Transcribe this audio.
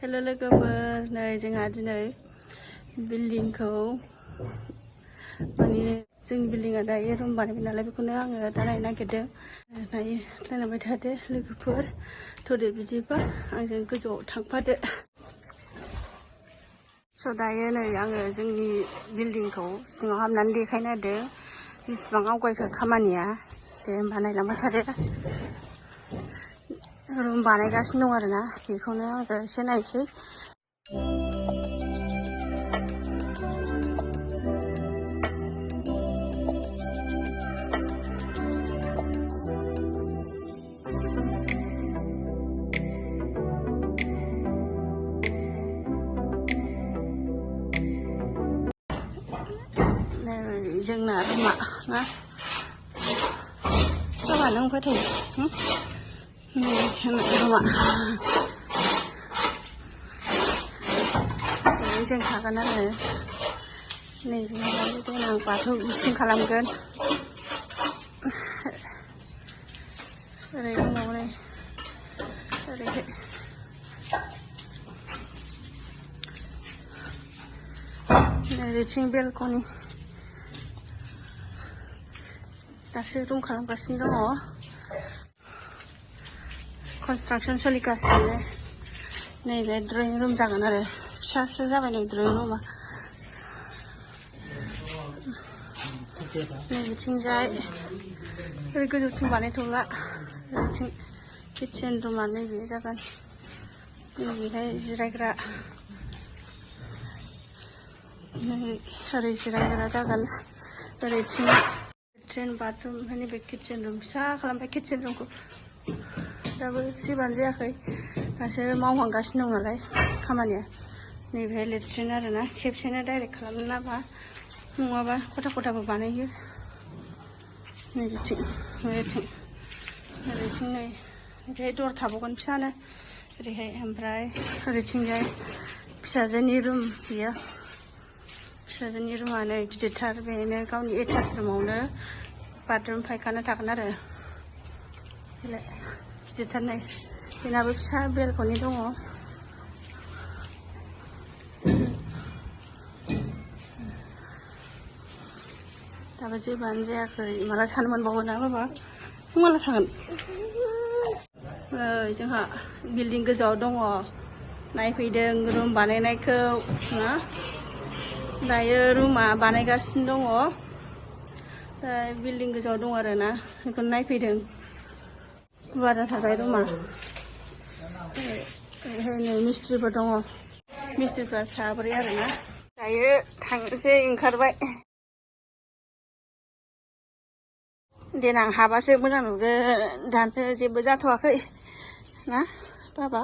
Hello लोगोफोर, नै जोंहा दिनै बिल्डिंखौ माने जोंनि बिल्डिंआ दायो रुम बानायबाय नालाय बेखौनो आङो दा नायनो नागिरदों। दायो नायलांबाय थादो लोगोफोर, थ'दो बिदिबा आंजों गोजौआव थांफादो। स' दायो नै आङो जोंनि बिल्डिंखौ सिङाव हाबनानै देखायनो नागिरदों बेसेबां आवगायखो खामानिया। दे होमबा नायलांबाय थादो। रुम बानायगासिनो दं आरोना, बेखौनो आङो एसे नायनोसै। जोंना रुमा ना बाबा नों अबेहाय थायो? रुमा जों थागोन आरो नैबेहाय देनां बाथौ इसिं खालामगोन। ओरै दंबावो नै ओरैहाय ओरैथिं बेलकनि दासो रुम खालामगासिनो दङ, कनस्ट्राक्सन सोलिगासिनो। नैबे ड्रयिं रुम जागोन आरो फिसासो जाबाय नै ड्रयिं रुमा। नैबिथिंजाय ओरै गोजौथिं बानायथ'ला, ओरैथिं किटचेन रुमा नैबे जागोन। नैबेहाय जिरायग्रा, ओरै जिरायग्रा जागोन। ओरैथिं लेट्रिन बाथरुम, नैबे किटचेन रुम फिसा खालामबाय। किटचेन रुमखौ दाबो जेबोआनो जायाखै, दासो मावहांगासिनो दं नालाय खामानिया। नैबेहाय लेट्रिन आरोना, खेबसेनो डाइरेक्ट खालामनो नामा, नङाबा खथा खथाबो बानायो। नैबिथिं ओरैथिं नै ओरैहाय दर थाबावगोन फिसानो ओरैहाय। ओमफ्राय ओरैथिंजाय फिसाजोनि रुम, बियो फिसाजोनि रुमा नै गिदिरथार, बेनो गावनि एटाच रुमावनो बाथरुम फायखाना थागोन आरो। गिदिरथार नै, बेनाबो फिसा बेलकनि दङ। दाबो जेबोआनो जायाखै, माला थानो मोनबावो ना बाबा? नों माला थागोन? जोंहा बिल्डिं गोजौआव दङ, नायफैदों रुम बानायनायखौ ना। दायो रुमा बानायगासिनो दङ, बिल्डिं गोजौआव दं आरोना, बेखौनो नायफैदों। गुवार जाथारबाय रुमा। ओरैहाय नै मिस्ट्रिफोर दङ, मिस्ट्रिफ्रा साब्रै आरोना। दायो थांनोसै ओंखारबाय। देनां हाबासो मोजां नुगोन, दानो जेबो जाथ'वाखै ना बाबा?